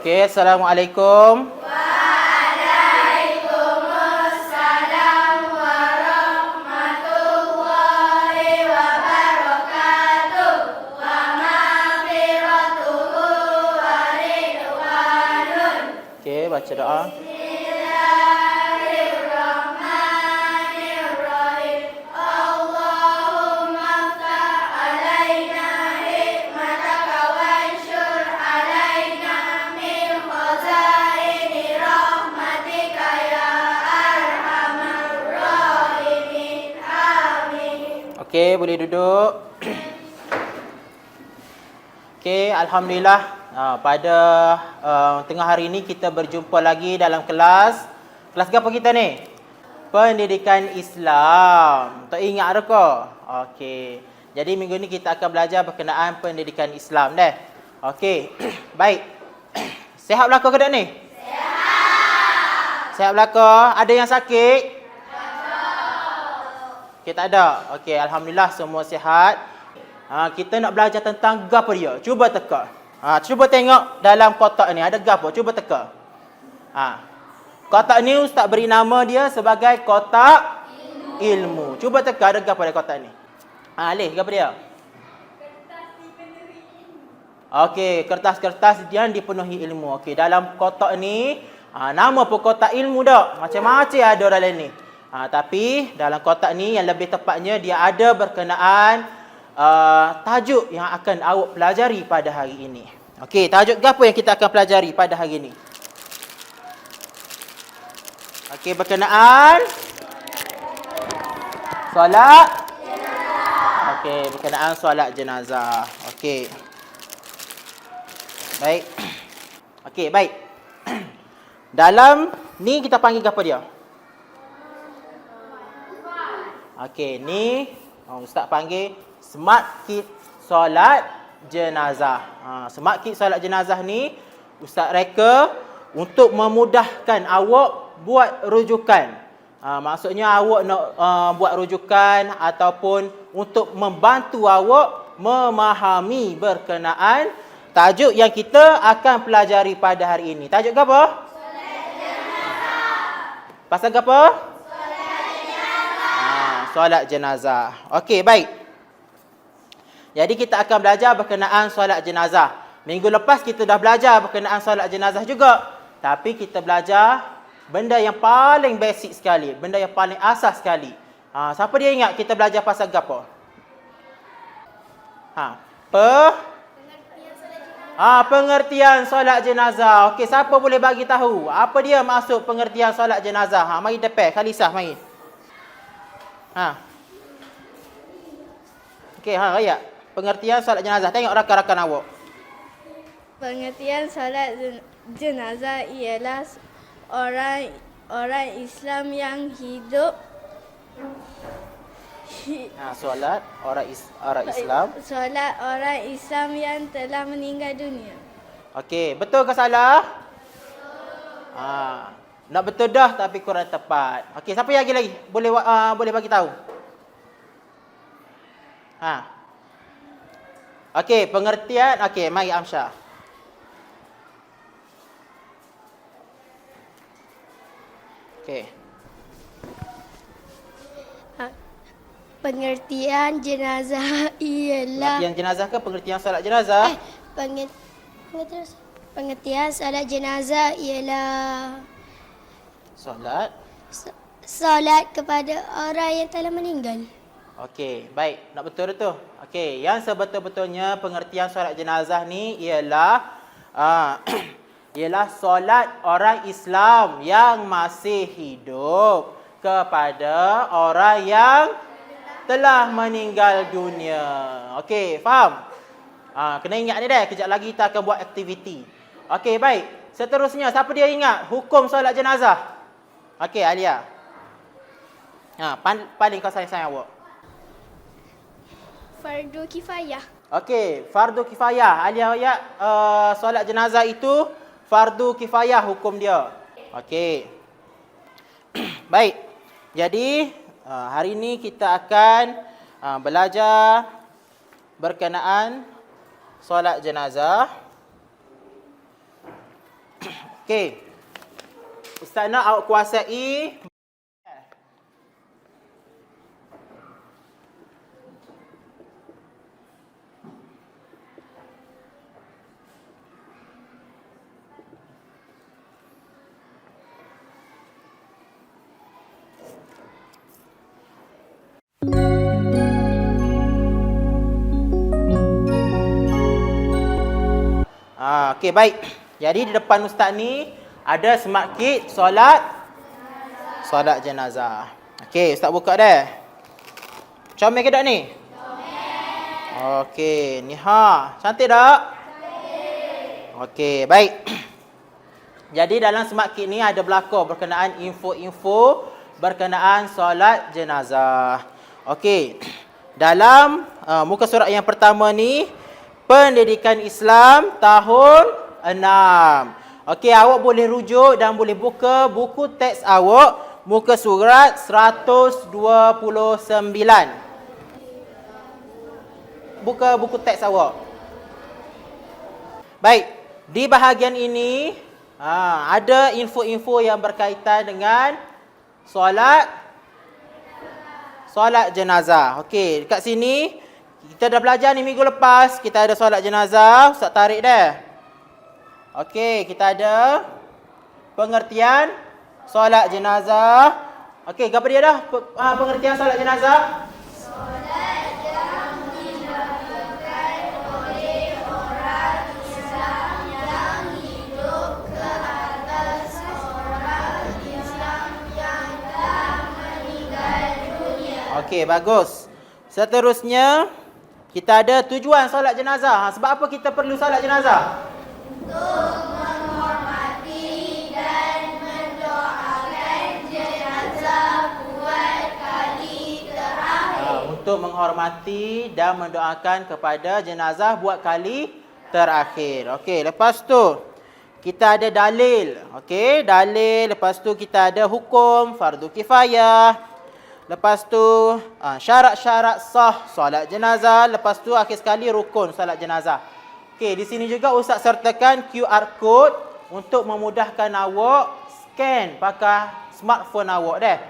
Okey, Assalamualaikum. Waalaikumsalam warahmatullahi wabarakatuh. Wa maghfiratuhu wa ridwanun. Okey, baca doa. Bismillahirrahmanirrahim. Allahumma ftah alaina hikmataka wanshur alaina min khazaini rahmatika ya arhamar rahimin. Amin. Okey, boleh duduk. Okey, alhamdulillah. Pada tengah hari ini kita berjumpa lagi dalam kelas. Kelas apa kita ni? Pendidikan Islam. Tak ingat ke? Okey. Jadi minggu ni kita akan belajar berkenaan pendidikan Islam dah. Okey. Baik. Sihat belaka ke tak ni? Sihat. Sihat belaka. Ada yang sakit? Okey, tak ada. Okey, alhamdulillah semua sihat. Kita nak belajar tentang gapo dia. Cuba teka. Cuba tengok dalam kotak ni ada gapo. Cuba teka. Kotak ni ustaz beri nama dia sebagai kotak ilmu. Cuba teka ada gapo dalam kotak ni. Alih, gapo dia? Okey, kertas-kertas yang dipenuhi ilmu. Okey, dalam kotak ni nama pun kotak ilmu dak. Macam-macam ada dalam ni. Tapi dalam kotak ni yang lebih tepatnya dia ada berkenaan tajuk yang akan awak pelajari pada hari ini. Okey, tajuk apa yang kita akan pelajari pada hari ini? Okey, berkenaan solat jenazah. Okey, berkenaan solat jenazah. Okey. Baik. Okey, baik. Dalam ni kita panggil apa dia? Okey, ni ustaz panggil Smart Kit Solat Jenazah. Smart Kit Solat Jenazah ni ustaz reka untuk memudahkan awak buat rujukan. Maksudnya awak nak buat rujukan ataupun untuk membantu awak memahami berkenaan tajuk yang kita akan pelajari pada hari ini. Tajuk apa? Solat jenazah. Pasal apa? Solat jenazah. Okey, baik. Jadi kita akan belajar berkenaan solat jenazah. Minggu lepas kita dah belajar berkenaan solat jenazah juga. Tapi kita belajar benda yang paling basic sekali, benda yang paling asas sekali. Siapa dia ingat kita belajar pasal apa? Pengertian solat jenazah. Okey, siapa boleh bagi tahu apa dia maksud pengertian solat jenazah? Mari depan, Khalisah mari. Okey, Raya. Pengertian solat jenazah. Tengok rakan-rakan awak. Pengertian solat jenazah ialah orang Islam yang hidup. Solat orang Islam. Solat orang Islam yang telah meninggal dunia. Okey, betul ke salah? Nak betul dah tapi kurang tepat. Okey, siapa yang lagi? Boleh bagi tahu. Okey, pengertian. Okey, mari Amsyah. Okey. Pengertian jenazah ialah Pengertian jenazah ke pengertian solat jenazah? pengertian solat jenazah ialah solat kepada orang yang telah meninggal. Okey, baik. Nak betul tu. Okey, yang sebetul-betulnya pengertian solat jenazah ni ialah ialah solat orang Islam yang masih hidup kepada orang yang telah meninggal dunia. Okey, faham? Kena ingat ni dah. Kejap lagi kita akan buat aktiviti. Okey, baik. Seterusnya, siapa dia ingat hukum solat jenazah? Okey, Alia. Paling kau sayang awak. Fardu kifayah. Okey, fardu kifayah. Alia, solat jenazah itu fardu kifayah hukum dia. Okey. Baik. Jadi, hari ini kita akan belajar berkenaan solat jenazah. Okey. Ustaz nak awak kuasai okey, baik. Jadi di depan ustaz ni ada smart kit solat jenazah. Okey, ustaz buka dah. Comel ke tak ni? Comel. Okey, ni cantik tak? Cantik. Okey, baik. Jadi dalam smart kit ni ada belakang berkenaan info-info berkenaan solat jenazah. Okey. Dalam muka surat yang pertama ni, Pendidikan Islam tahun 6. Okey, awak boleh rujuk dan boleh buka buku teks awak, muka surat 129. Buka buku teks awak. Baik, di bahagian ini ada info-info yang berkaitan dengan solat jenazah. Okey, dekat sini kita dah belajar ni minggu lepas, kita ada solat jenazah, Ustaz tarik dah. Okey, kita ada pengertian solat jenazah. Okey, apa dia dah? Pengertian solat jenazah? Solat yang dilakukan oleh orang Islam yang hidup ke atas orang Islam yang telah meninggal dunia. Okey, bagus. Seterusnya, kita ada tujuan solat jenazah. Sebab apa kita perlu solat jenazah? Untuk menghormati dan mendoakan jenazah buat kali terakhir. Untuk menghormati dan mendoakan kepada jenazah buat kali terakhir. Okey, lepas tu kita ada dalil. Okey, dalil. Lepas tu kita ada hukum fardu kifayah. Lepas tu syarat-syarat sah solat jenazah. Lepas tu akhir sekali rukun solat jenazah. Okey, di sini juga Ustaz sertakan QR code untuk memudahkan awak scan pakai smartphone awak dah.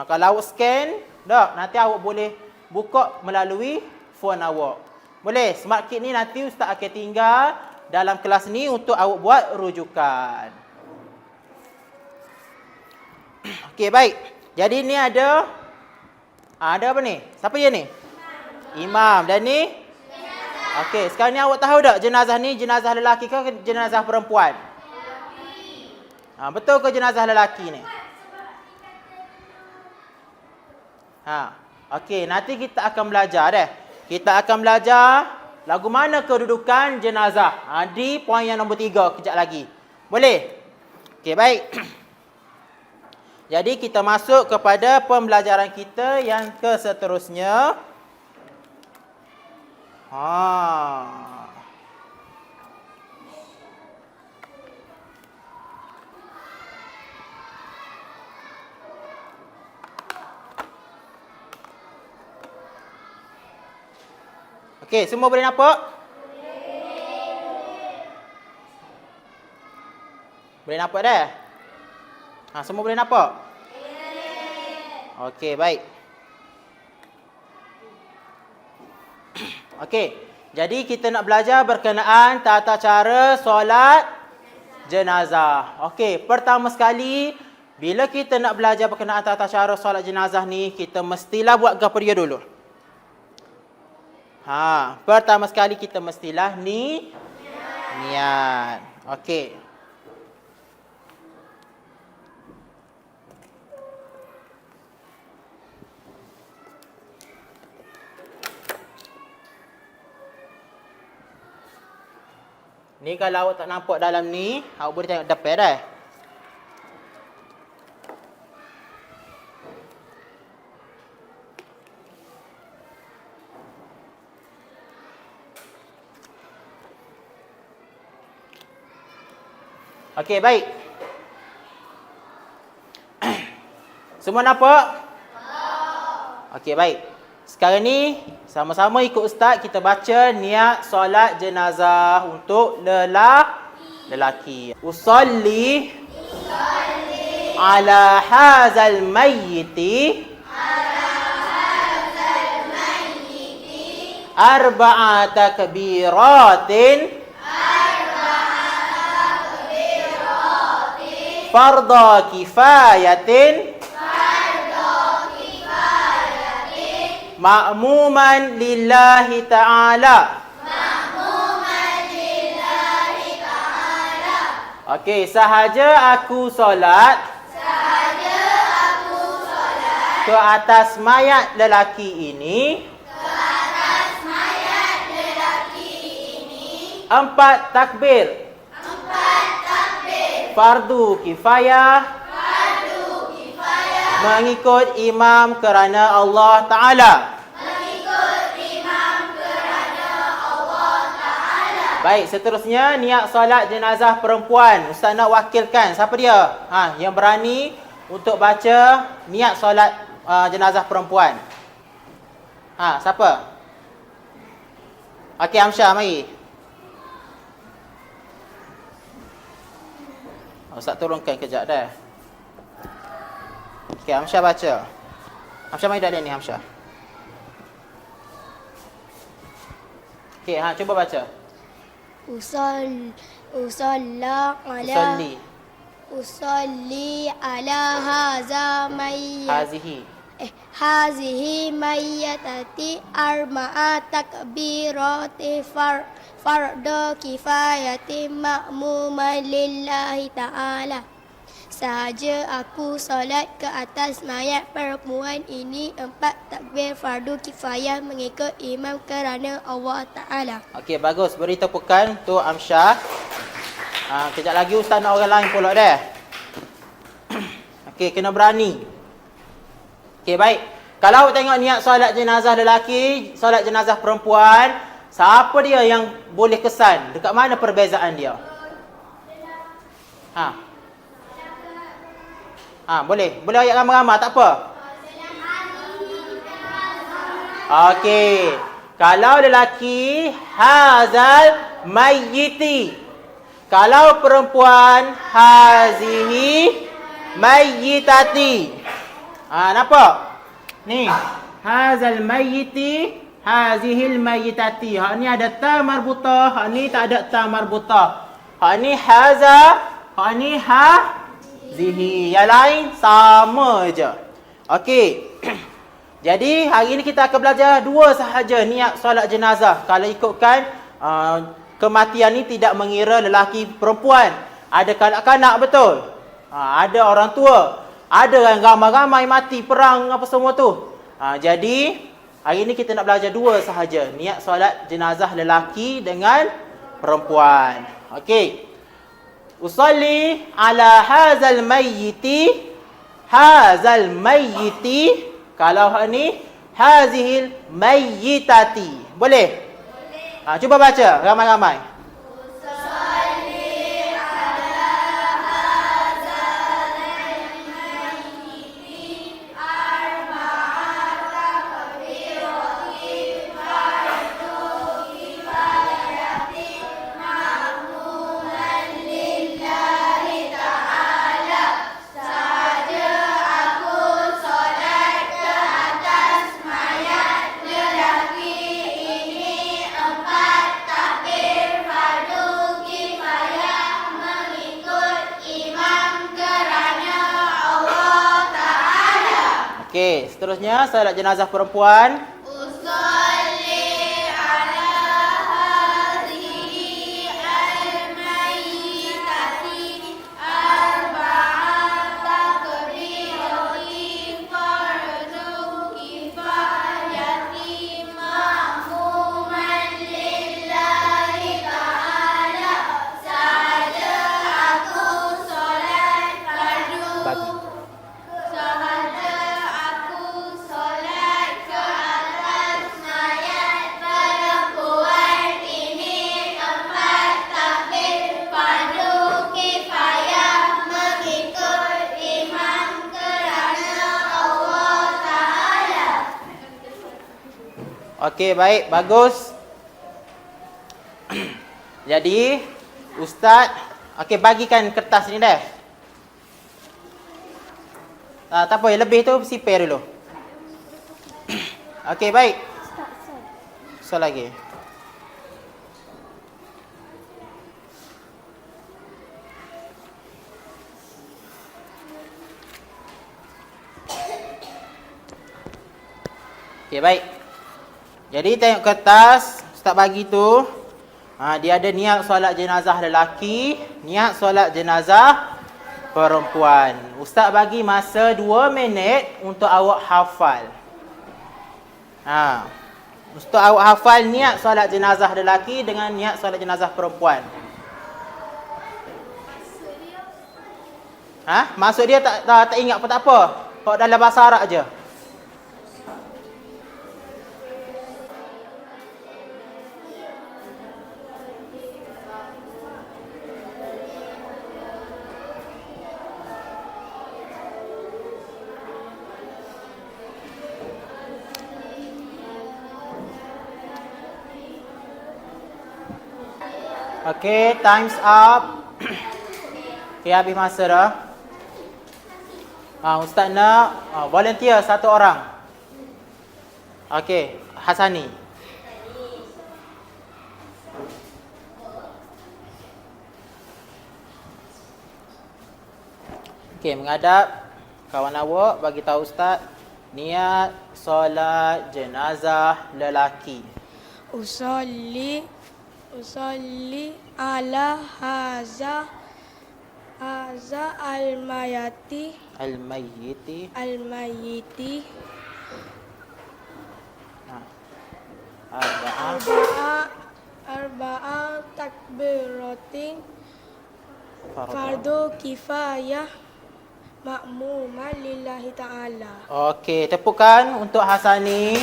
Kalau awak scan, nanti awak boleh buka melalui phone awak. Boleh, smart kit ni nanti Ustaz akan tinggal dalam kelas ni untuk awak buat rujukan. Okey, baik. Jadi ni ada apa ni? Siapa je ni? Imam. Dan ni? Jenazah. Okey, sekarang ni awak tahu tak jenazah ni jenazah lelaki ke jenazah perempuan? Lelaki. Betul ke jenazah lelaki ni? Okey, nanti kita akan belajar dah. Kita akan belajar lagu mana kedudukan jenazah. Di poin yang nombor 3 kejap lagi. Boleh? Okey, baik. Jadi kita masuk kepada pembelajaran kita yang seterusnya. Okey, semua boleh nampak? Boleh nampak dah? Semua boleh nampak? Okey, baik. Okey, jadi kita nak belajar berkenaan tata cara solat jenazah. Okey, pertama sekali, bila kita nak belajar berkenaan tata cara solat jenazah ni, kita mestilah buat apa dia dulu? Pertama sekali kita mestilah niat. Okey. Ni kalau awak tak nampak dalam ni, awak boleh tengok depan dah. Okey, baik. Semua nampak? Okey, baik. Sekarang ni sama-sama ikut ustaz kita baca niat solat jenazah untuk lelaki. lelaki. Usalli ala hazal mayyiti arba'a takbiratin farda kifayatin ma'muman lillahi ta'ala. Okey, sahaja aku solat ke atas mayat lelaki ini 4 takbir. Fardu kifayah mengikut imam kerana Allah Ta'ala. Baik, seterusnya niat solat jenazah perempuan. Ustaz nak wakilkan. Siapa dia? Yang berani untuk baca niat solat jenazah perempuan. Siapa? Okey, Amsyah, mari. Ustaz turunkan kejap dah. Okey, Amsyah baca. Amsyah mari dah ni, Amsyah. Okey, cuba baca. Usalli ala hazihi mayyatati arba'a takbirati fardu kifayati ma'muman lillahi ta'ala. Sahaja aku solat ke atas mayat perempuan ini 4 takbir fardu kifayah mengikut imam kerana Allah Ta'ala. Okey, bagus. Beri tepukan untuk Amsyah. Kejap lagi Ustaz nak orang lain pula dah. Okey, kena berani. Okey, baik. Kalau tengok niat solat jenazah lelaki, solat jenazah perempuan, siapa dia yang boleh kesan? Dekat mana perbezaan dia? Boleh. Boleh ayat ramai-ramai, tak apa. Okey. Kalau lelaki, hazal mayyiti. Kalau perempuan, hazihi mayyitati. Nampak? Ni. Hazal mayyiti, hazihil mayyitati. Hak ni ada ta marbutah, hak ni tak ada ta marbutah. Hak ni haza, hak ni zihi. Yang lain sama je. Okey. Jadi hari ni kita akan belajar 2 sahaja niat solat jenazah. Kalau ikutkan kematian ni tidak mengira lelaki perempuan. Ada kanak-kanak, betul? Ada orang tua. Ada yang ramai-ramai mati perang apa semua tu. Jadi hari ni kita nak belajar 2 sahaja. Niat solat jenazah lelaki dengan perempuan. Okey. Usalli ala hazal mayyiti. Hazal mayyiti. Kalau hak ni hazihil mayyitati. Boleh? Cuba baca ramai-ramai. Usalli ala hazal mayyiti arba'a takbirati fardu kifayati ma'muman lillahi ta'ala. Sahaja aku solat ke atas mayat lelaki ini 4 takbir fardu kifayah mengikut imam kerana Allah Ta'ala. Okey, seterusnya solat jenazah perempuan. Usalli ala hazihi al-mayyitati arba'a takbirati fardu kifayati ma'muman lillahi ta'ala. Sahaja aku solat fardu Sahaja aku solat ke atas mayat perempuan ini 4 takbir fardu kifayah mengikut imam kerana Allah Ta'ala. Okey, baik, bagus. Jadi Ustaz Okey, bagikan kertas ni dah. Tak apa, yang lebih tu sipir dulu. Okey, baik. So lagi. Okey, baik. Jadi tengok kertas Ustaz bagi tu. Dia ada niat solat jenazah lelaki, niat solat jenazah perempuan. Ustaz bagi masa 2 minit untuk awak hafal. Untuk awak hafal niat solat jenazah lelaki dengan niat solat jenazah perempuan. Maksud dia tak ingat pun tak apa. Kau dalam bahasa Arab je. Okay, time's up. Okay, habis masa dah. Ustaz nak volunteer 1 orang. Okay, Hasani. Okay, menghadap kawan awak, bagi tahu Ustaz niat solat jenazah lelaki. Usalli ala haza al-mayati arba'a takbiratin fardu kifayah ma'muman lillahi ta'ala. Okey, tepukan untuk Hasani.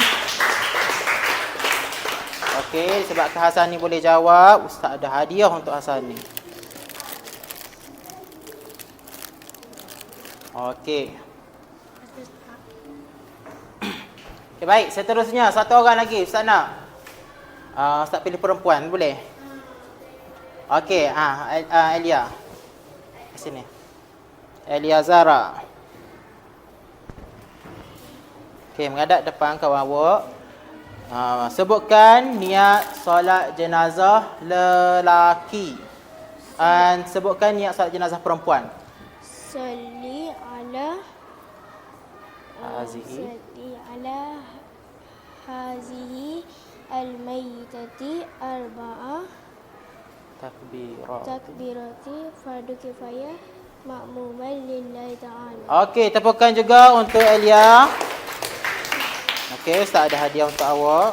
Okey, sebab Hasani boleh jawab, Ustaz ada hadiah untuk Hasani. Okey. Okey, baik. Seterusnya, 1 orang lagi. Ustaz nak? Ustaz pilih perempuan, boleh? Okey, Elia. Sini. Elia Zara. Okey, menghadap depan kawan awak. Sebutkan niat solat jenazah lelaki. Dan sebutkan niat solat jenazah perempuan. Salli ala hazihi al-mayyitati arba'a takbirati fardu kifayah ma'muman lillahi ta'ala. Okey, tepukan juga untuk Elia. Okey, Ustaz ada hadiah untuk awak.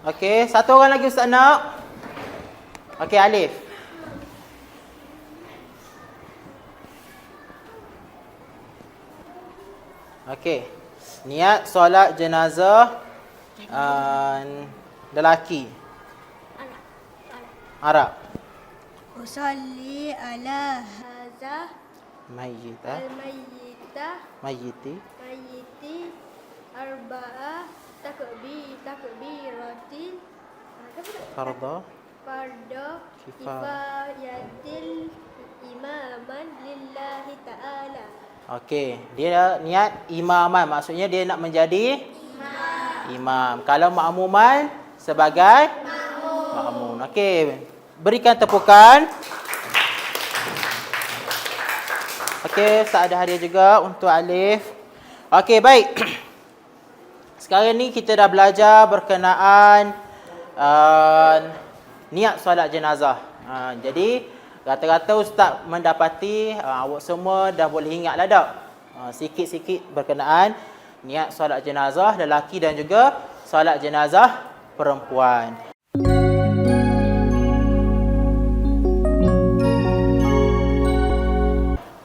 Okey, 1 orang lagi Ustaz nak. Okey, Alif. Okey. Niat solat jenazah lelaki. Arab. Usalli ala hadza Mayyitah. Mayyiti. arba'a takbiratin Farda. kifayatil imaman lillahi ta'ala. Okey, dia niat imaman, maksudnya dia nak menjadi imam. Kalau makmuman sebagai makmum. Okey, berikan tepukan. Okey, Ustaz ada hadiah juga untuk Alif. Okey, baik. Sekarang ni kita dah belajar berkenaan niat solat jenazah. Jadi rata-rata Ustaz mendapati awak semua dah boleh ingat lah tak? Sikit-sikit berkenaan niat solat jenazah lelaki dan juga solat jenazah perempuan.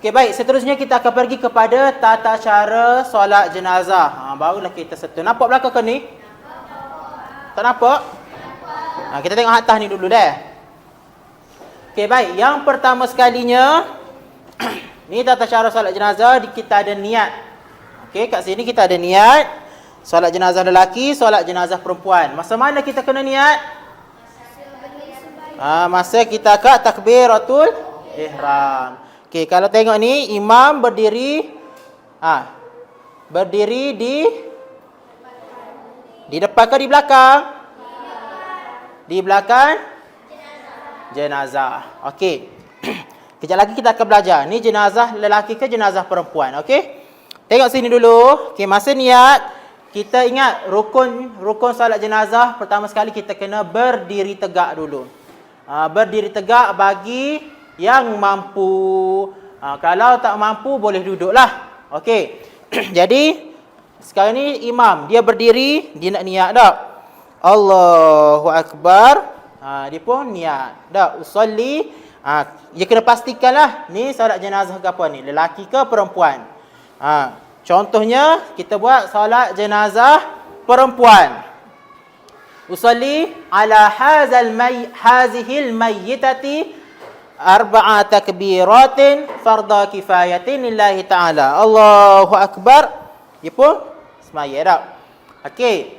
Okey, baik. Seterusnya kita akan pergi kepada tata cara solat jenazah. Barulah kita sentuh. Nampak belakang ke ni? Tak nampak? Kita tengok atas ni dulu dah. Okey, baik. Yang pertama sekalinya, ni tata cara solat jenazah, kita ada niat. Okey, kat sini kita ada niat solat jenazah lelaki, solat jenazah perempuan. Masa mana kita kena niat? Masa kita kat takbiratul ihram. Okey, kalau tengok ni imam berdiri berdiri di depan ke di belakang? Di belakang jenazah. Okey. Kejap lagi kita akan belajar. Ni jenazah lelaki ke jenazah perempuan, okey? Tengok sini dulu. Okey, masa niat kita ingat rukun solat jenazah pertama sekali kita kena berdiri tegak dulu. Berdiri tegak bagi yang mampu. Kalau tak mampu boleh duduklah. Okey. Jadi sekarang ni imam dia berdiri, dia nak niat dak. Allahu akbar. Dia pun niat. Dak usolli. Dia kena pastikanlah ni solat jenazah ke apa ni, lelaki ke perempuan. Contohnya kita buat solat jenazah perempuan. Usolli ala hazihil mayyitati arba'a takbiratin fardha kifayatin lillahi ta'ala. Allahu akbar. Dia pun semaya dak. Okey.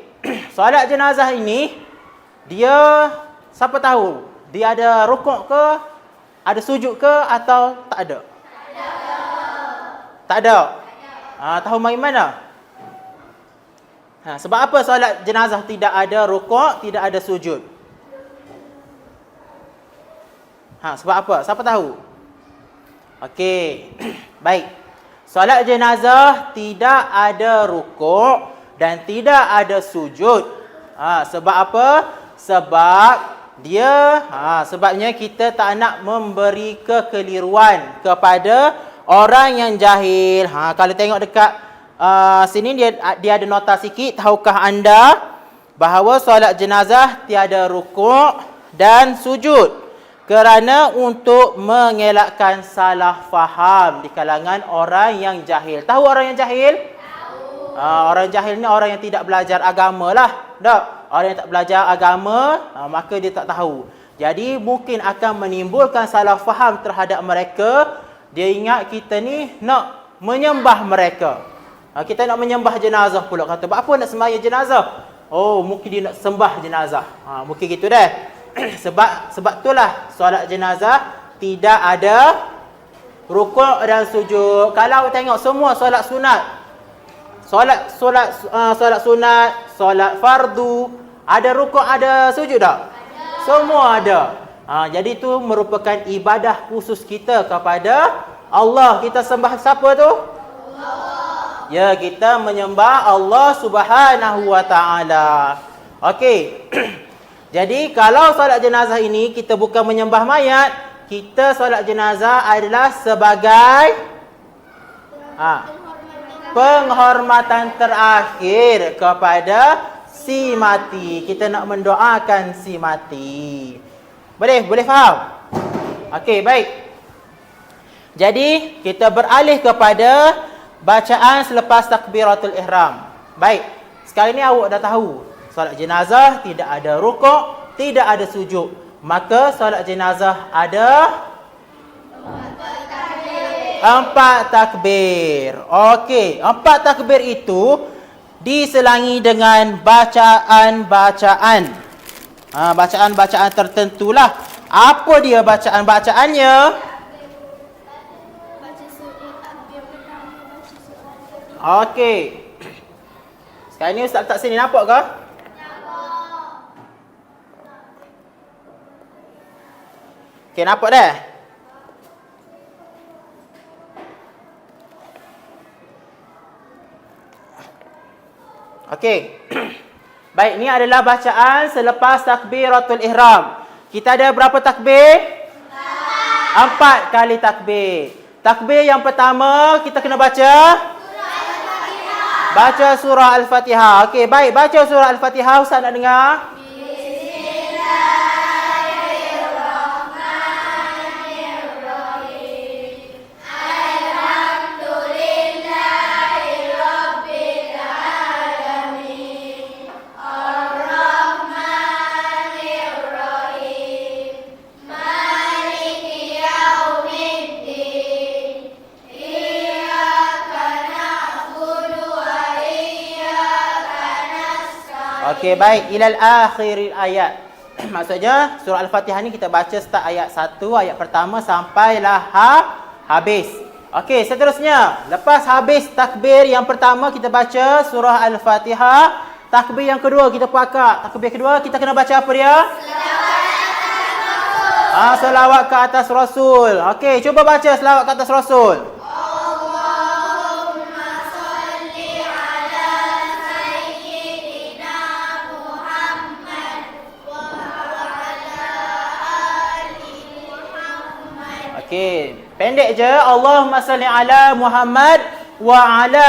Solat jenazah ini dia siapa tahu dia ada rukuk ke, ada sujud ke atau tak ada? Tak ada. Tahu main mana? Sebab apa solat jenazah tidak ada rukuk, tidak ada sujud? Sebab apa? Siapa tahu? Okey. Baik. Solat jenazah tidak ada rukuk dan tidak ada sujud. Sebab apa? Sebab sebabnya kita tak nak memberi kekeliruan kepada orang yang jahil. Kalau tengok dekat sini dia ada nota sikit. Tahukah anda bahawa solat jenazah tiada rukuk dan sujud? Kerana untuk mengelakkan salah faham di kalangan orang yang jahil. Tahu orang yang jahil? Tahu. Orang jahil ni orang yang tidak belajar agama lah. Tak? Orang yang tak belajar agama, maka dia tak tahu. Jadi mungkin akan menimbulkan salah faham terhadap mereka. Dia ingat kita ni nak menyembah mereka. Kita nak menyembah jenazah pula. Kata, apa nak sembahyang jenazah? Oh, mungkin dia nak sembah jenazah. Mungkin gitu dah. Sebab itulah solat jenazah tidak ada rukuk dan sujud. Kalau tengok semua solat sunat, solat sunat, solat fardu, ada rukuk, ada sujud tak? Ada. Semua ada. Jadi itu merupakan ibadah khusus kita kepada Allah. Kita sembah siapa tu? Allah. Ya, kita menyembah Allah Subhanahu wa taala. Okey. Jadi kalau solat jenazah ini kita bukan menyembah mayat, kita solat jenazah adalah sebagai penghormatan terakhir kepada si mati. Kita nak mendoakan si mati. Boleh faham? Okey, baik. Jadi kita beralih kepada bacaan selepas takbiratul ihram. Baik. Sekarang ni awak dah tahu solat jenazah tidak ada rukuk, tidak ada sujud. Maka solat jenazah ada 4 takbir. Okey, 4 takbir itu diselangi dengan bacaan-bacaan. Bacaan-bacaan tertentulah. Apa dia bacaan-bacaannya? Okey. Sekarang ni ustaz letak sini, nampak ke? Okey, nampak dah? Okey. Baik, ni adalah bacaan selepas takbiratul ihram. Kita ada berapa takbir? 4 kali takbir. Takbir yang pertama kita kena baca surah Al-Fatihah. Okey, baik, baca surah Al-Fatihah. Ustaz nak dengar. Okey, baik, ilal akhiril ayat. Maksudnya surah Al-Fatihah ni kita baca start ayat 1, ayat pertama sampailah habis. Okey, seterusnya lepas habis takbir yang pertama kita baca surah Al-Fatihah. Takbir yang kedua kita pakak. Takbir kedua kita kena baca apa dia? Selawat ke atas Rasul. Okey, cuba baca selawat ke atas Rasul. Okey, pendek je. Allahumma salli ala Muhammad wa ala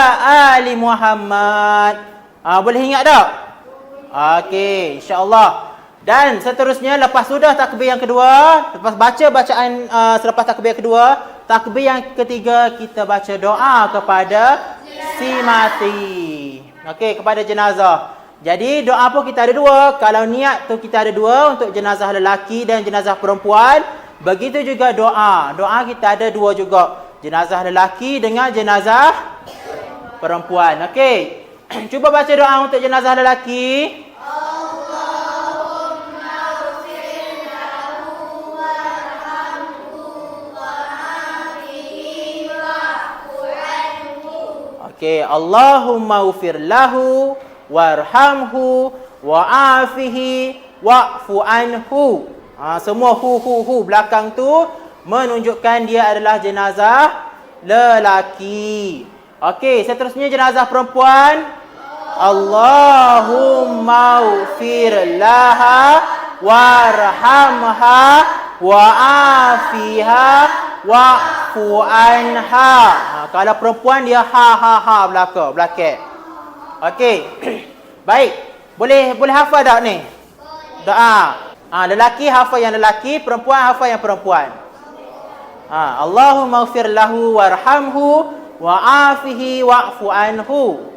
ali Muhammad. Boleh ingat tak? Okey, insya-Allah. Dan seterusnya lepas sudah takbir yang kedua, lepas baca bacaan selepas takbir kedua, takbir yang ketiga kita baca doa kepada si mati. Okey, kepada jenazah. Jadi doa pun kita ada dua. Kalau niat tu kita ada dua untuk jenazah lelaki dan jenazah perempuan. Begitu juga doa. Doa kita ada dua juga. Jenazah lelaki dengan jenazah perempuan. Okey. Cuba baca doa untuk jenazah lelaki. Okey, Allahumma ufir lahu warhamhu wa'afihi wa'fu anhu. Semua hu belakang tu menunjukkan dia adalah jenazah lelaki. Okey, seterusnya jenazah perempuan. Allahumma ufir laha warhamha wa'afiha wa'fu anha. Kalau perempuan dia ha belakang. Okey. Baik. Boleh hafal tak ni? Doa. Lelaki hafal yang lelaki, perempuan hafal yang perempuan. Allahumma ighfir lahu warhamhu wa'afihi wa'fu anhu.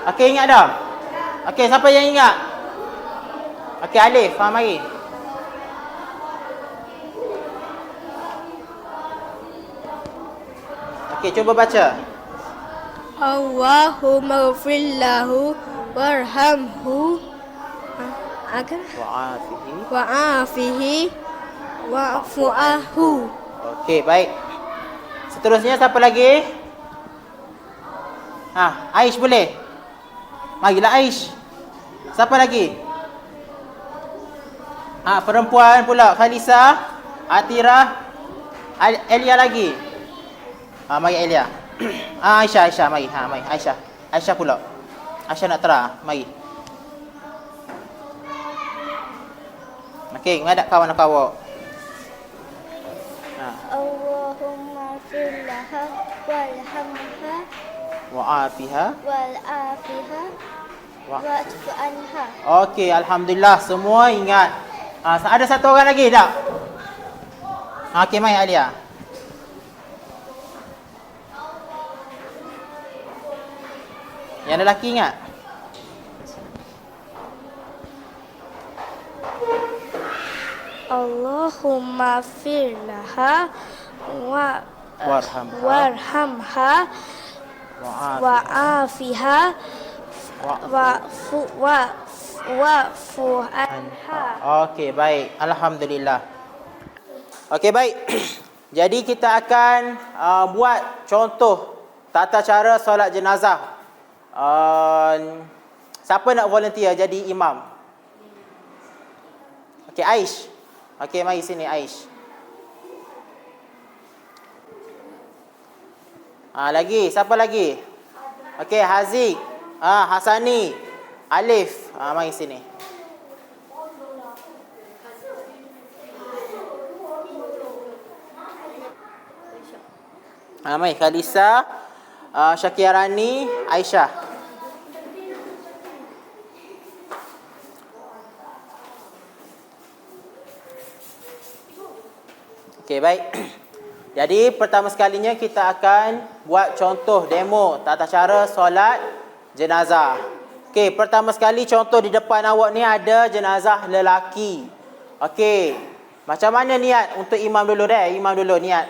Okey, ingat dah? Okey, siapa yang ingat? Okey, Alif, mari. Okey, cuba baca. Allahumma ighfir lahu warhamhu wa'afihi wa'fu anhu. Okey, baik. Seterusnya siapa lagi? Aish boleh? Marilah Aish. Siapa lagi? Perempuan pula. Khalisa, Atirah, Elia lagi. Mari Elia. Aisyah, mari. Mari Aisyah pula. Aisyah nak terah. Mari. Okey, ngadap kawan-kawan. Allahumma ighfir laha warhamha Wa'afiha wa'fu anha. Okey, alhamdulillah semua ingat. Ada satu orang lagi tak? Okey, mai Alia. Yang lelaki ingat? Allahumma ighfir laha warhamha wa'afiha wa'fu anha. Okey, baik. Alhamdulillah. Okey, baik. Jadi kita akan buat contoh tata cara solat jenazah. Siapa nak volunteer jadi imam? Okey, Aish. Okey, mari sini Aish. Lagi, siapa lagi? Okey, Haziq, Hasani, Alif. Mari sini. Mari Khalisa, Syakirani, Aisyah. Okey, baik. Jadi pertama sekalinya kita akan buat contoh demo tata cara solat jenazah. Okey, pertama sekali contoh di depan awak ni ada jenazah lelaki. Okey. Macam mana niat untuk imam dulu dah? Imam dulu niat.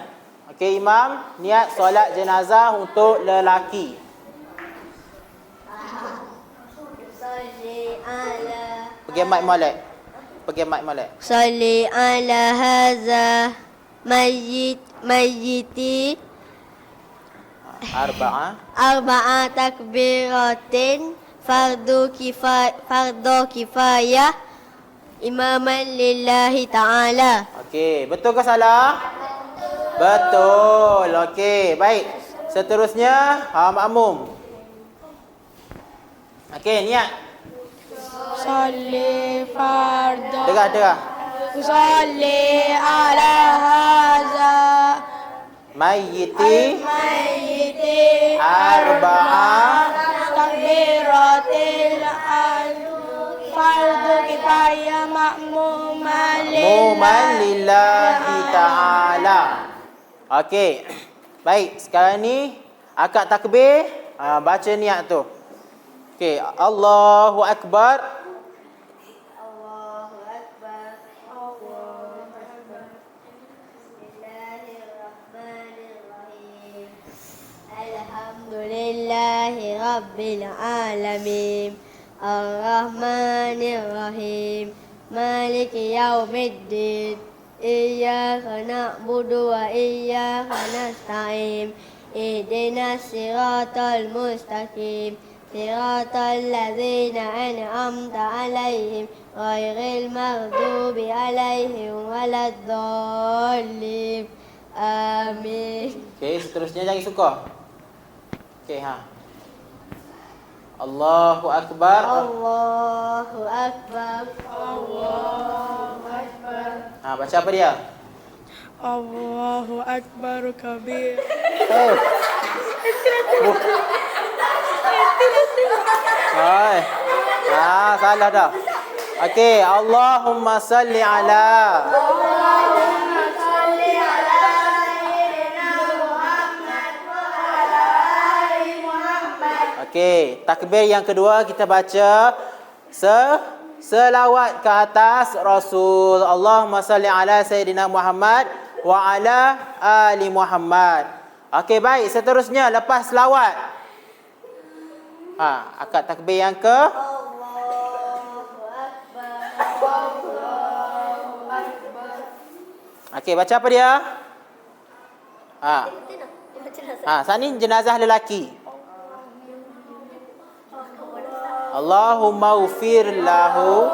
Okey, imam niat solat jenazah untuk lelaki. Salli ala Pergi mic molek. Pergi mic molek. Salli ala haza mayyiti arba'a takbiratin fardu kifayah imaman lillahi ta'ala. Okey, betul ke salah? Betul. Okey, baik. Seterusnya, makmum. Okey, niat. Salli fardu Dengar. Salli ala haza Mayyiti mayyiti arba'a takbiratil fardu kifayah muman ma'muman lillahi ta'ala. Okey. Baik, sekarang ni akad takbir, baca niat tu. Okey, Allahu Akbar. Allahu Akbar. Allahu Akbar. Bismillahirrahmanirrahim. Alhamdulillahi Rabbil alamin. Ar-Rahmanir-Rahim. Maliki yaumiddin. Iyyaka na'budu wa iyyaka nasta'in. Ihdinas siratal mustaqim. Siratal ladzina an'amta 'alaihim ghairil maghdubi 'alaihim waladdallin. Amin. Okey, seterusnya jangan suka. Okey, Allahu Akbar. Allahu Akbar. Allahu Akbar. Baca apa dia? Allahu Akbar kabir. Hai. Salah dah. Okey, Allahumma salli ala. Okey, takbir yang kedua kita baca selawat ke atas Rasul. Allahumma salli ala Sayyidina Muhammad wa ala ali Muhammad. Okey, baik. Seterusnya lepas selawat. Akad takbir yang ke Okey, baca apa dia? Saat ni jenazah lelaki. Allahumma ufir lahu.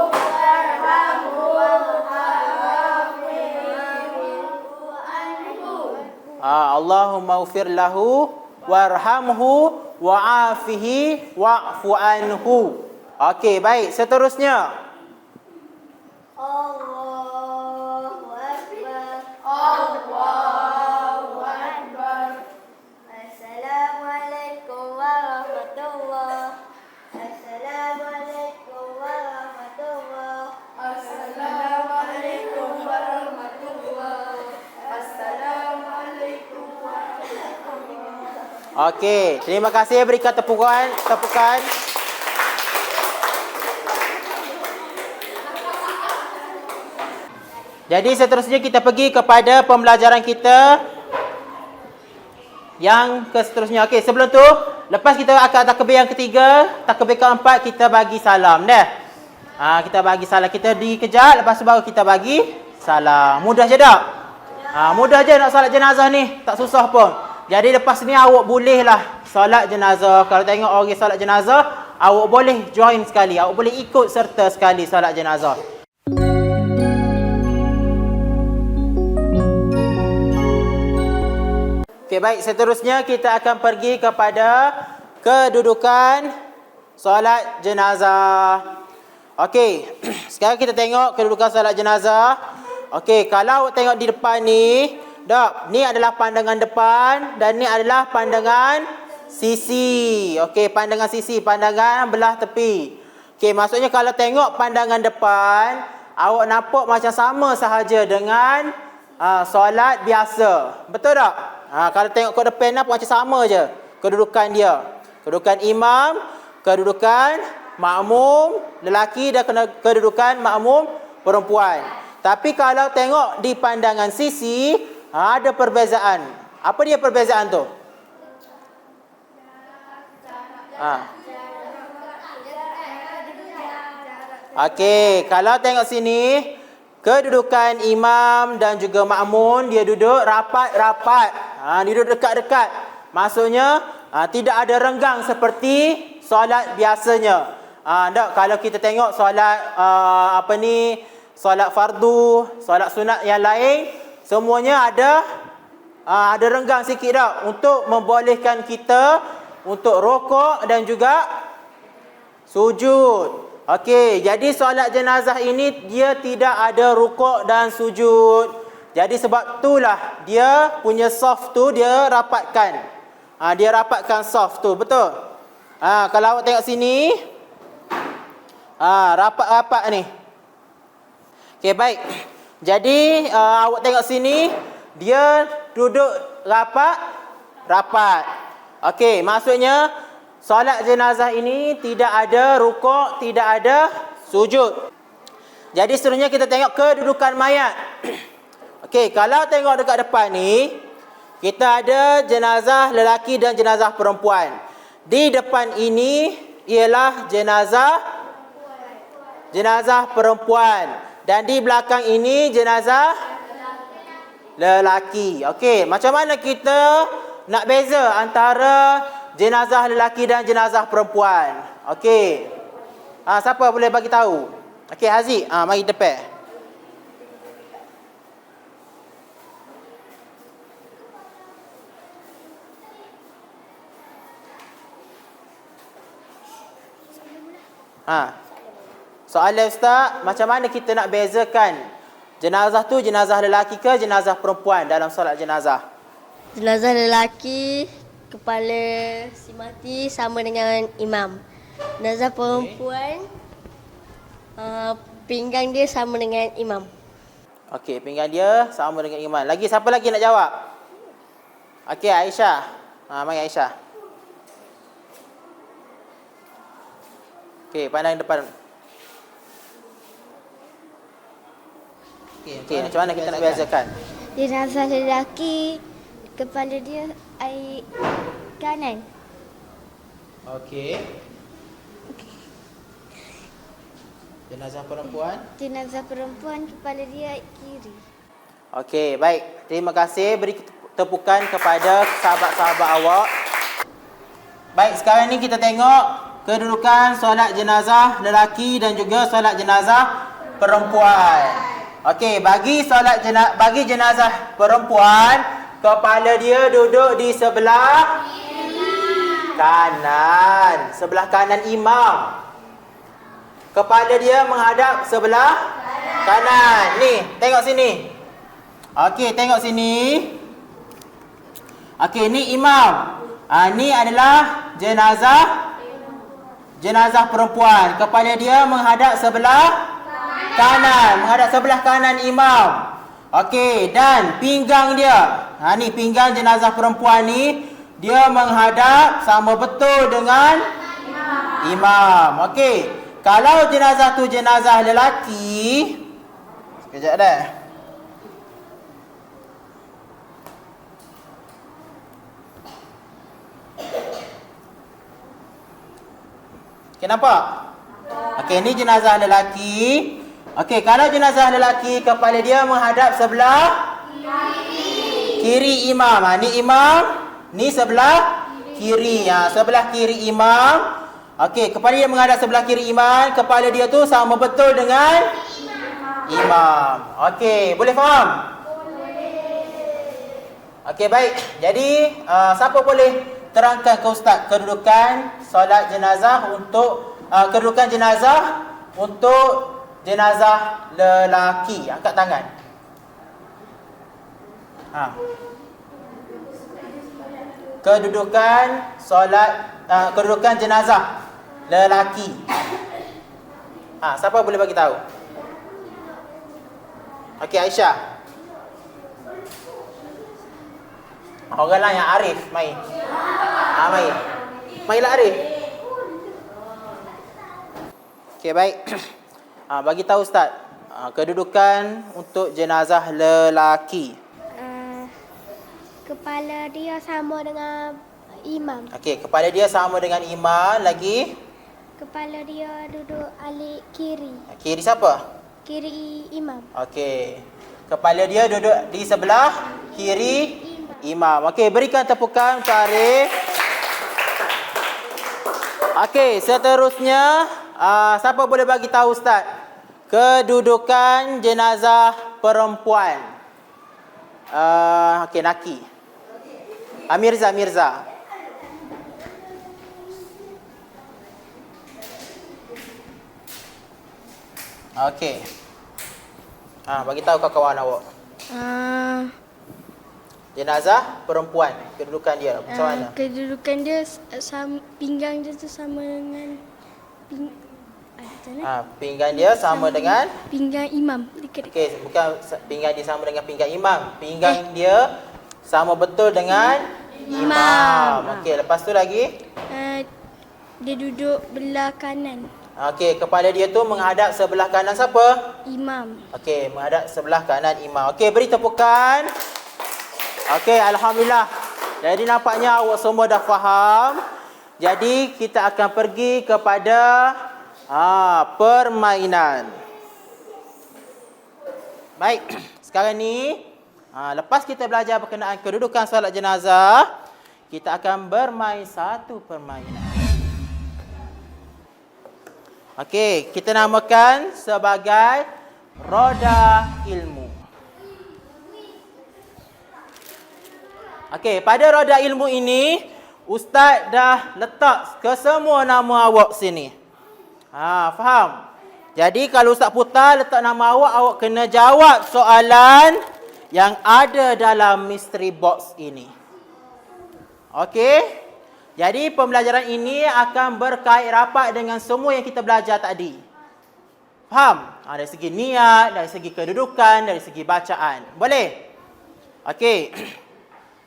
Allahumma ufir lahu warhamhu wa'afihi wa'fu anhu. Okey, baik. Seterusnya. Allahu Akbar. Allahu Akbar. Assalamualaikum warahmatullahi. Assalamualaikum warahmatullahi. Assalamualaikum warahmatullahi. Assalamualaikum warahmatullahi. Okey, terima kasih. Berikan tepukan. Jadi seterusnya kita pergi kepada pembelajaran kita yang seterusnya. Okey, sebelum tu, lepas kita akan takbir yang ketiga, takbir keempat kita bagi salam dah. Kita bagi salam, kita dikejap, lepas tu baru kita bagi salam. Mudah je tak? Mudah je nak solat jenazah ni, tak susah pun. Jadi lepas ni awak bolehlah solat jenazah. Kalau tengok orang solat jenazah, awak boleh join sekali, awak boleh ikut serta sekali solat jenazah. Okey, baik. Seterusnya kita akan pergi kepada kedudukan solat jenazah. Okey, sekarang kita tengok kedudukan solat jenazah. Okey, kalau awak tengok di depan ni, ni adalah pandangan depan dan ni adalah pandangan sisi. Okey, pandangan sisi, pandangan belah tepi. Okey, maksudnya kalau tengok pandangan depan, awak nampak macam sama sahaja dengan solat biasa. Betul tak? Kalau tengok ke depan nampak macam sama je kedudukan dia. Kedudukan imam, kedudukan makmum lelaki dan kedudukan makmum perempuan. Tapi kalau tengok di pandangan sisi, ada perbezaan. Apa dia perbezaan tu? Okey, kalau tengok sini, kedudukan imam dan juga makmum, dia duduk rapat-rapat. Dia duduk dekat-dekat. Maksudnya, tidak ada renggang seperti solat biasanya. Tak, kalau kita tengok solat solat fardu, solat sunat yang lain, semuanya ada renggang sikit tak untuk membolehkan kita untuk rokok dan juga sujud. Okey, jadi solat jenazah ini dia tidak ada rukuk dan sujud. Jadi sebab itulah dia punya saf tu dia rapatkan. Dia rapatkan saf tu, betul? Kalau awak tengok sini, rapat-rapat ni. Okey, baik. Jadi awak tengok sini, dia duduk rapat. Okey, maksudnya solat jenazah ini tidak ada rukuk, tidak ada sujud. Jadi seterusnya kita tengok kedudukan mayat. Okey, kalau tengok dekat depan ni, kita ada jenazah lelaki dan jenazah perempuan. Di depan ini ialah jenazah perempuan. Dan di belakang ini jenazah lelaki. Okey, macam mana kita nak beza antara jenazah lelaki dan jenazah perempuan? Okey. Siapa boleh bagi tahu? Okey, Haziq, mari depan. Soalan Ustaz, macam mana kita nak bezakan jenazah tu jenazah lelaki ke jenazah perempuan dalam solat jenazah? Jenazah lelaki, kepala si mati sama dengan imam. Jenazah perempuan, pinggang dia sama dengan imam. Okey, pinggang dia sama dengan imam. Lagi siapa lagi nak jawab? Okey, Aisyah. Mari Aisyah. Okey, pandang depan. Okey, macam mana kita nak bezakan? Jenazah lelaki, kepala dia air kanan. Okey. Jenazah perempuan? Jenazah perempuan, kepala dia air kiri. Okey, baik. Terima kasih. Beri tepukan kepada sahabat-sahabat awak. Baik, sekarang ni kita tengok kedudukan solat jenazah lelaki dan juga solat jenazah perempuan. Okey, bagi jenazah perempuan, kepala dia duduk di sebelah kanan, sebelah kanan imam. Kepala dia menghadap sebelah kanan. Ni, tengok sini. Okey, tengok sini. Okey, ni imam. Ni adalah jenazah perempuan. Kepala dia menghadap sebelah kanan, menghadap sebelah kanan imam. Okey, dan pinggang dia. Ni pinggang jenazah perempuan ni, dia menghadap sama betul dengan imam. Okey. Kalau jenazah tu jenazah lelaki, sekejap dah. Okey, nampak? Okey, ni jenazah lelaki. Okey, kalau jenazah lelaki, kepala dia menghadap sebelah kiri imam. Ni imam, ni sebelah kiri. Sebelah kiri imam. Okey, kepala dia menghadap sebelah kiri imam. Kepala dia tu sama betul dengan imam. Okey, boleh faham? Okey, baik. Jadi, siapa boleh terangkan ke Ustaz kedudukan solat jenazah untuk kedudukan jenazah untuk jenazah lelaki? Angkat tangan. Kedudukan solat kedudukan jenazah lelaki. Siapa boleh bagi tahu? Okey, Aisyah. Orang lain yang Arif, mai. Mai. Mailah Arif. Okey, baik. Bagi tahu Ustaz, kedudukan untuk jenazah lelaki. Kepala dia sama dengan imam. Okey, kepala dia sama dengan imam. Lagi? Kepala dia duduk alik kiri. Kiri siapa? Kiri imam. Okey. Kepala dia duduk di sebelah kiri imam. Okey, berikan tepukan untuk Arif. Okey, seterusnya siapa boleh bagi tahu Ustaz kedudukan jenazah perempuan? Okey, Naki. Mirza. Okey. Bagi tahu kawan awak. Jenazah perempuan, kedudukan dia macam mana? Kedudukan dia pinggang dia tu sama dengan Pinggang dia sama dengan pinggang imam. okey, bukan pinggang dia sama dengan pinggang imam. Pinggang dia sama betul dengan imam. Okey, lepas tu lagi? Dia duduk belah kanan Okey, kepala dia tu menghadap sebelah kanan siapa? imam. Okey, menghadap sebelah kanan imam. Okey, beri tepukan. Okey, alhamdulillah. Jadi nampaknya awak semua dah faham. Jadi kita akan pergi kepada permainan. Baik, sekarang ni lepas kita belajar berkenaan kedudukan solat jenazah, kita akan bermain satu permainan. Okey, kita namakan sebagai roda ilmu. Okey, pada roda ilmu ini Ustaz dah letak ke semua nama awak sini. Faham? Jadi kalau Ustaz putar letak nama awak, awak kena jawab soalan yang ada dalam mystery box ini. Okey? Jadi pembelajaran ini akan berkait rapat dengan semua yang kita belajar tadi. Faham? Dari segi niat, dari segi kedudukan, dari segi bacaan. Boleh? Okey.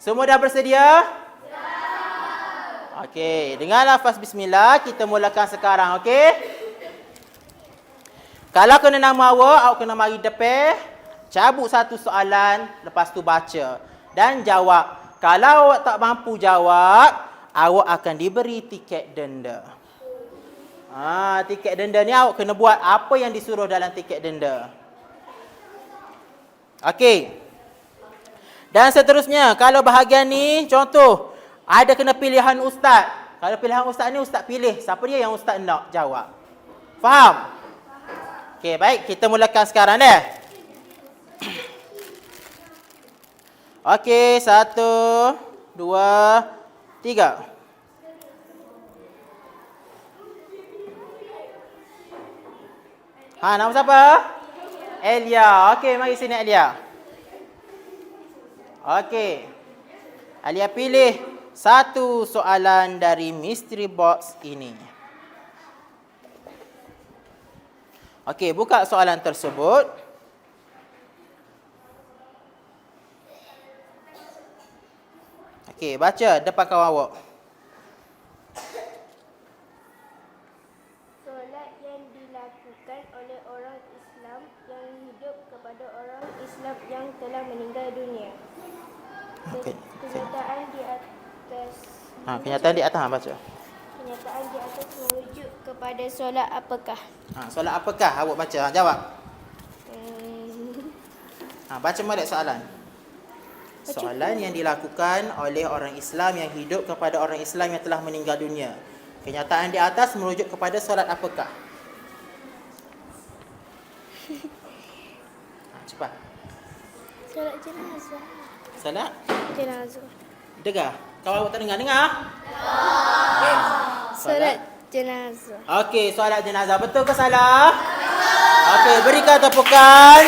Semua dah bersedia? Okey, dengan lafaz bismillah kita mulakan sekarang, okey? Kalau kena nama awak kena mari depan, cabut satu soalan, lepas tu baca dan jawab. Kalau awak tak mampu jawab, awak akan diberi tiket denda. Tiket denda ni awak kena buat apa yang disuruh dalam tiket denda. Okey. Dan seterusnya, kalau bahagian ni, contoh, ada kena pilihan ustaz. Kalau pilihan ustaz ni, ustaz pilih siapa dia yang ustaz nak jawab. Faham? Okey, baik. Kita mulakan sekarang deh. Okey, 1, 2, 3. Nama siapa? Elia. Okey, mari sini Elia. Okey. Alia pilih satu soalan dari mystery box ini. Okey, buka soalan tersebut. Okey, baca depan kawan awak. Solat yang dilakukan oleh orang Islam yang hidup kepada orang Islam yang telah meninggal dunia. Kenyataan di atas Kenyataan di atas baca. Kenyataan di atas merujuk kepada solat apakah? Solat apakah awak baca? Jawab. Baca balik soalan. Soalan yang dilakukan oleh orang Islam yang hidup kepada orang Islam yang telah meninggal dunia. Kenyataan di atas merujuk kepada solat apakah? Cepat. Solat jenazah. Solat Jenazah. dengar. Kalau awak tak dengar? Solat jenazah. Okey, solat jenazah. Betul ke salah? Okey, berikan tepukan.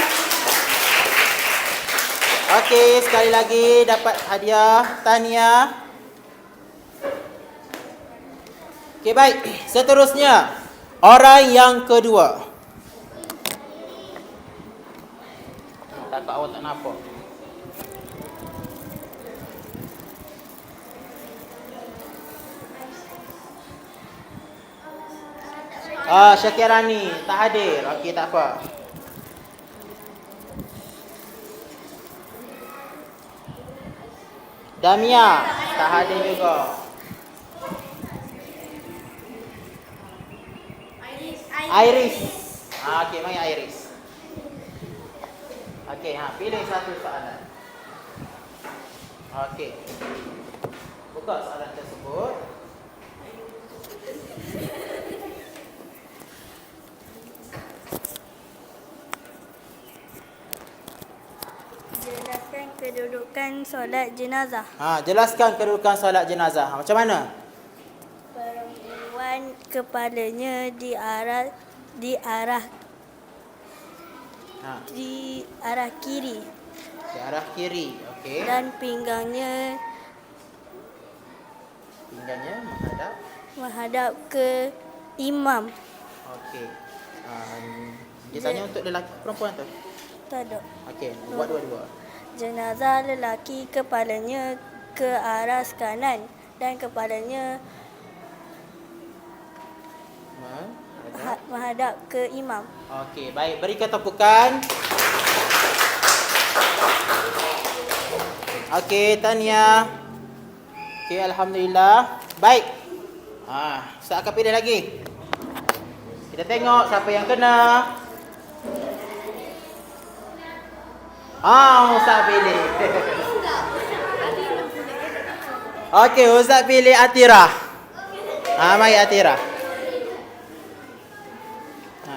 Okey, sekali lagi dapat hadiah tahniah. Okey, baik. Seterusnya, orang yang kedua. Takut awak tak nampak. Syakirani tak hadir. Okey, tak apa. Damia tak hadir juga. Iris. Okey, mari Iris. Okey, pilih satu soalan. Okey. Buka soalan tersebut. Jelaskan kedudukan solat jenazah. Jelaskan kedudukan solat jenazah. Macam mana? Perempuan kepalanya diarah di arah kiri Ke arah kiri. Okey. dan pinggangnya menghadap ke imam. Okey. Dia tanya untuk lelaki perempuan tu. Tak ada. Okey, buat dua-dua. Jenazah lelaki kepalanya ke arah kanan dan kepalanya menghadap ke imam. Okey, baik. Beri ketepukan. Okey, Tania. Okey, alhamdulillah. Baik. Ustaz akan pilih lagi. Kita tengok siapa yang kena. Ustaz pilih. Okey, Ustaz pilih Atira. Mari Atira.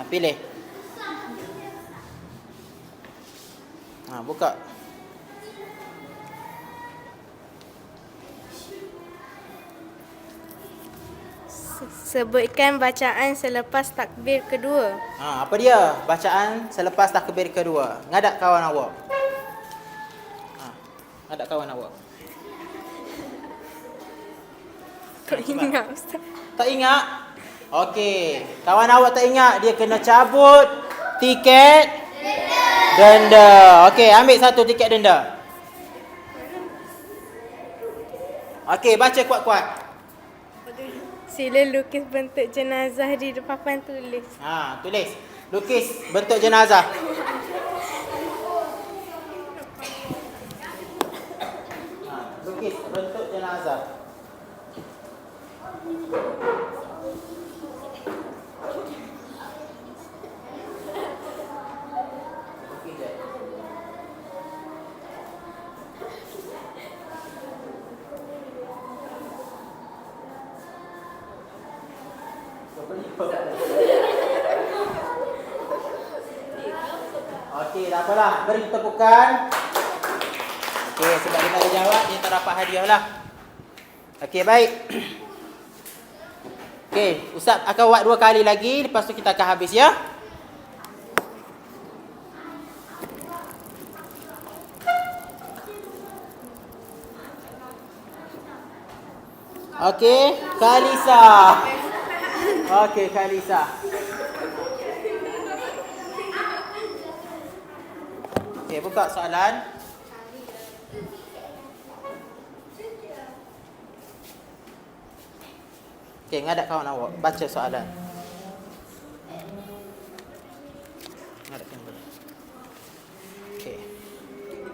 Pilih. Buka. Sebutkan bacaan selepas takbir kedua. Apa dia? Bacaan selepas takbir kedua. Ngadap kawan awak. Ngadap kawan awak. Tak ingat Ustaz. Tak ingat? Okey. Kawan awak tak ingat, dia kena cabut tiket denda. Okey, ambil satu tiket denda. Okey, baca kuat-kuat. Sila lukis bentuk jenazah di papan tulis. Tulis. Lukis bentuk jenazah. Lukis bentuk jenazah. Okey, tak apalah. Beri tepukan. Okey, sebab dia tak ada jawab, dia tak dapat hadiah lah. Okey, baik. Okey, Ustaz akan buat 2 kali lagi. Lepas tu kita akan habis ya. Okey, Kalisa. Okey, Kalisa. Okey, buka soalan. Okey, ngadap kawan awak. Baca soalan. Ngadap kawan. Okey.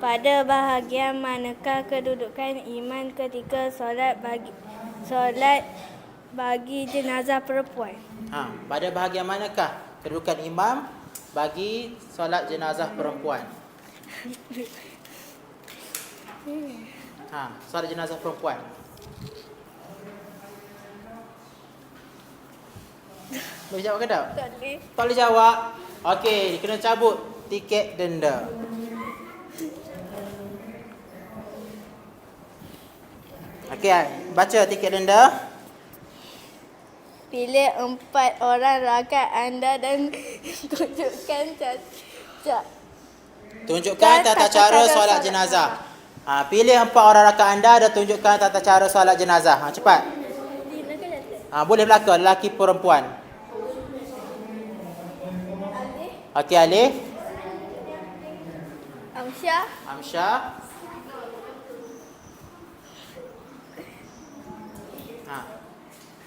Pada bahagian manakah kedudukan imam ketika solat bagi jenazah perempuan? Pada bahagian manakah kedudukan imam bagi solat jenazah perempuan? Solat jenazah perempuan. Boleh jawab ke tak? Tak boleh. Tak boleh jawab. Okey, kena cabut tiket denda. Okey, baca tiket denda. Pilih 4 orang rakan anda dan Tunjukkan tata cara solat jenazah. Pilih 4 orang rakan anda dan tunjukkan tata cara solat jenazah. Cepat. Boleh belaka, lelaki perempuan. Okey, Alif. Amsyah.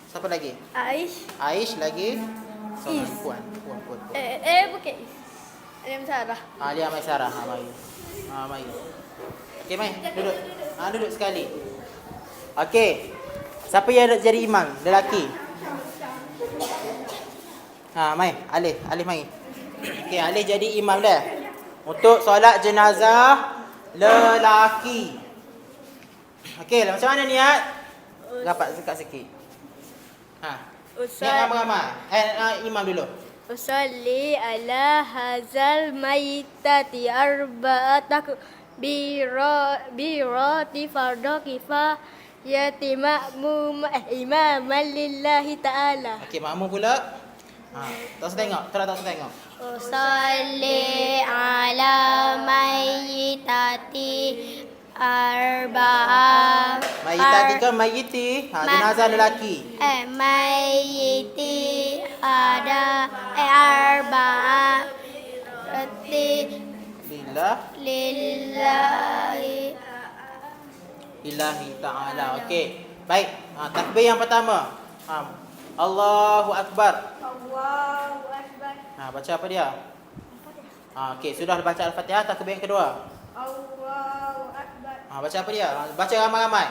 Siapa lagi? Aish. Aish lagi. Soalan puan. Bukan. Alim Sarah. Alia Maisarah. Mari. Mari. Okey, mai. Duduk. Duduk sekali. Okey. Siapa yang nak jadi imam? Lelaki. Mai. Alif mari. Okey, Alif jadi imam dah. Untuk solat jenazah lelaki. Okey, macam mana niat? Rapat dekat sikit. Niat ramai-ramai. Imam dulu. Usalli ala hazal mayitati arba'atak birati fardu kifayati imaman lillahi ta'ala. Okey, makmum pula. Tak usah tengok. Usalli ala mayitati arba'ah. Mayitati ke mayiti? Jenazah lelaki. Mayiti ada arba'ah lillahi ta'ala. Okey. Baik. Takbir yang pertama. Allahu Akbar. Allahu Akbar. Baca apa dia? Okey, sudah baca Al-Fatihah. Takbir yang kedua. Allahu Akbar. Baca apa dia? Baca ramai-ramai.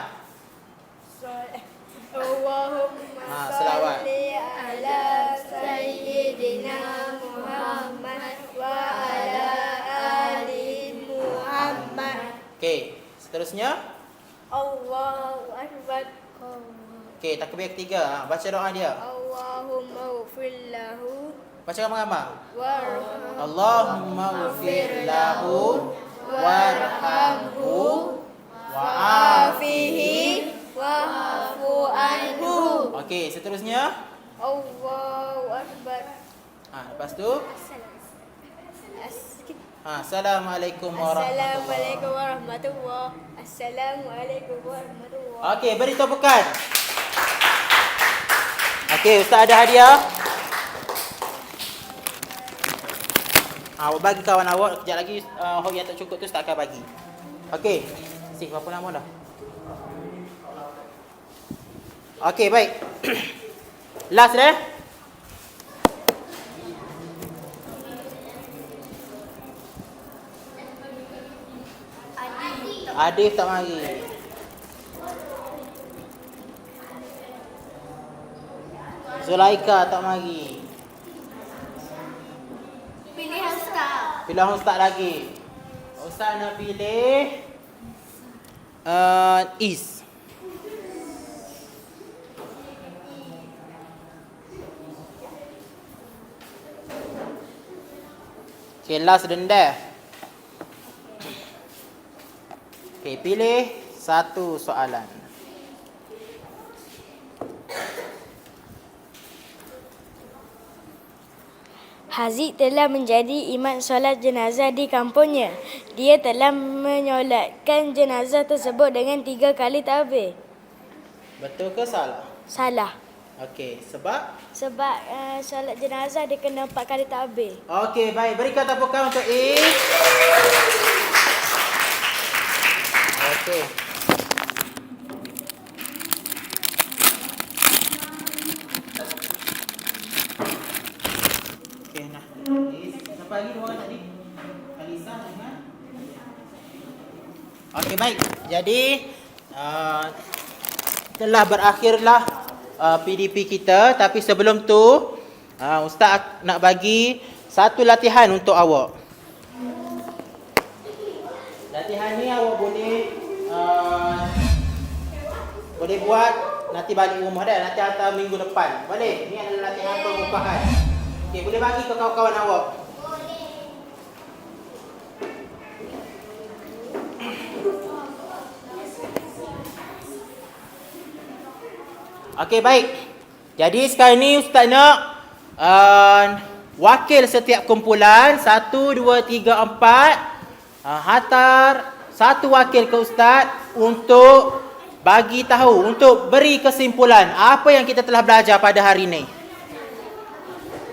Allahumma selawat. salli ala sayyidina Muhammad wa ala ali Muhammad. Okey, seterusnya. Allahu Akbar. Okey, takbir ketiga. Baca doa dia. Allahumma ufir lahu Baca ramai-ramai. warhamhu Allahumma ufir lahu warhamhu wa'afihi wa'fu anhu. Okey, seterusnya. Allahu Akbar. Lepas tu. Assalamualaikum Assalamualaikum warahmatullahi. warahmatullahi. Assalamualaikum warahmatullahi. Okey, beri tepukan. Okey, Ustaz ada hadiah. Awak bagi kawan awak. Kejap lagi hok yang tak cukup tu Ustaz akan bagi. Okey. Berapa lama dah? Okey, baik. Last dah. Adif tak mari. Zulaika tak mari. Pilih Ustaz. Pilih Ustaz lagi. Ustaz nak pilih Is. Okay, last rendah. Okay, pilih satu soalan. Haziq telah menjadi imam solat jenazah di kampungnya. Dia telah menyolatkan jenazah tersebut dengan 3 kali takbir. Betul ke salah? Salah. Okey, sebab? Sebab solat jenazah dia kena 4 kali takbir. Okey, baik. Berikan tepukan untuk Is. Okey. Okey, nah. Is, siapa lagi dua orang tadi? Alisa dengan? Okey, baik. Jadi, telah berakhirlah PDP kita, tapi sebelum tu Ustaz nak bagi satu latihan untuk awak. Latihan ni awak boleh buat nanti balik rumah dah, nanti hantar minggu depan. Boleh? Ni adalah latihan permukaan. Okey, boleh bagi ke kawan-kawan awak. Okey, baik. Jadi sekarang ni Ustaz nak wakil setiap kumpulan 1, 2, 3, 4 hantar satu wakil ke Ustaz untuk bagi tahu, untuk beri kesimpulan apa yang kita telah belajar pada hari ini.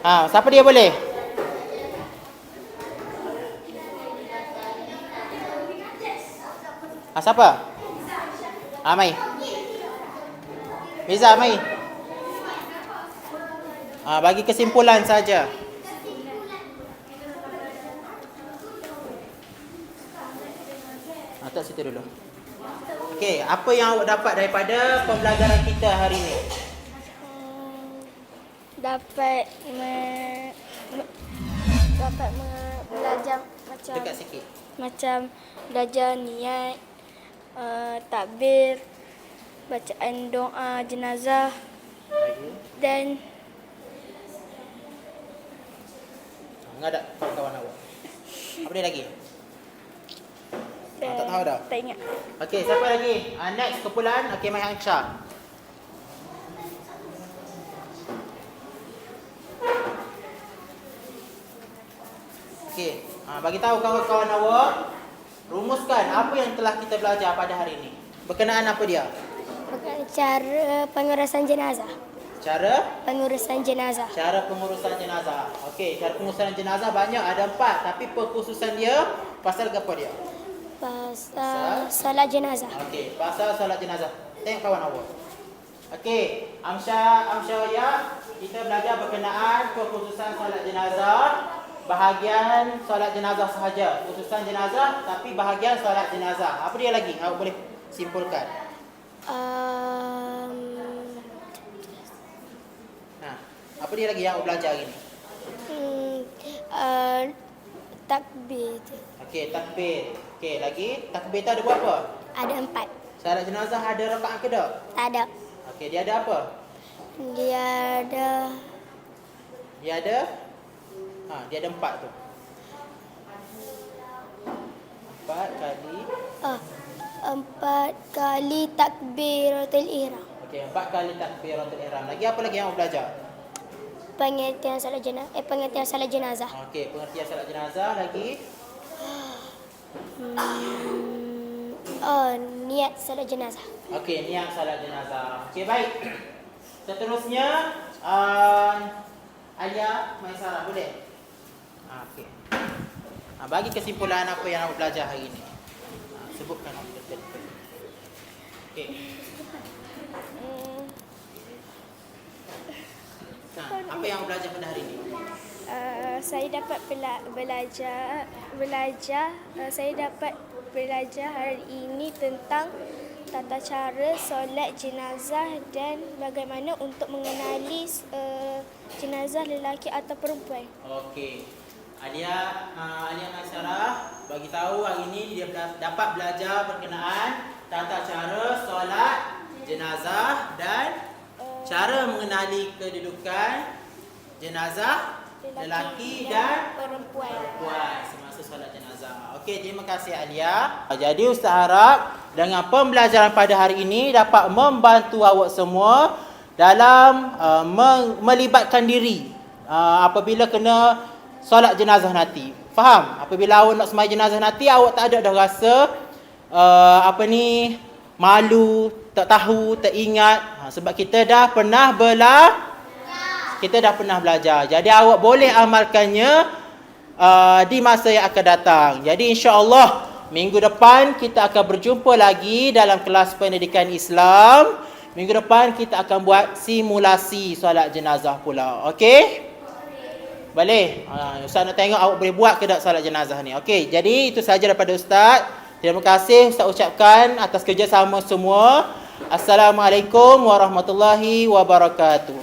Siapa dia boleh? Siapa? Mai. Miza, mai. Bagi kesimpulan saja. Tak situ dulu. Okey, apa yang awak dapat daripada pembelajaran kita hari ini? Dapat belajar Dekat sikit. macam belajar niat, takbir, bacaan doa jenazah Lagi. dan Mengadap kawan-kawan awak. Apa dia lagi? Tak tahu dah. Tak ingat. Okey, siapa lagi? Next kumpulan. Okey, Mai Aisyah. Okey, bagi tahu kawan-kawan awak, rumuskan apa yang telah kita belajar pada hari ini. Berkenaan apa dia? Cara pengurusan jenazah. Cara Pengurusan jenazah. pengurusan jenazah. Okey, cara pengurusan jenazah banyak, ada 4, tapi perkhususan dia pasal apa dia? Pasal solat jenazah. Okey, pasal solat jenazah. Tengok kawan awak. Okey, Amsyah ya, kita belajar berkenaan perkhususan solat jenazah, bahagian solat jenazah sahaja. Khususan jenazah tapi bahagian solat jenazah. Apa dia lagi? Awak boleh simpulkan. Apa dia lagi yang awak belajar hari ni? Takbir. Okey, takbir. Okey, lagi takbir tu ada berapa? Ada 4. Solat jenazah ada rakaat ke tak? Tak ada. Okey, dia ada apa? Dia ada Dia ada 4 tu. 4 kali. 4 kali takbiratul ihram. Okey, 4 kali takbiratul ihram. Lagi apa lagi yang awak belajar? Pengertian solat jenazah. Okey, pengertian solat jenazah lagi. Niat solat jenazah. Okey, niat solat jenazah. Okey, baik. Seterusnya Alia Maisarah, boleh? Okey. Bagi kesimpulan apa yang awak belajar hari ini. Sebutkan apa betul. Okey. Apa yang awak belajar pada hari ini? Saya dapat belajar hari ini tentang tata cara solat jenazah dan bagaimana untuk mengenali jenazah lelaki atau perempuan. Okey. Alia Maisarah bagi tahu hari ini dia dapat belajar berkenaan tata cara solat jenazah dan cara mengenali kedudukan jenazah lelaki dan perempuan semasa solat jenazah. Okey, terima kasih Alia. Jadi Ustaz harap dengan pembelajaran pada hari ini dapat membantu awak semua dalam melibatkan diri apabila kena solat jenazah nanti. Faham? Apabila awak nak sembahyang jenazah nanti, awak tak ada dah rasa malu, tak tahu, tak ingat. Sebab kita dah pernah belajar. Jadi awak boleh amalkannya di masa yang akan datang. Jadi insya-Allah minggu depan kita akan berjumpa lagi dalam kelas pendidikan Islam. Minggu depan kita akan buat simulasi solat jenazah pula. Okey? Boleh? Ustaz nak tengok awak boleh buat ke tak solat jenazah ni. Okey, jadi itu sahaja daripada Ustaz. Terima kasih Ustaz ucapkan atas kerjasama semua. Assalamualaikum warahmatullahi wabarakatuh.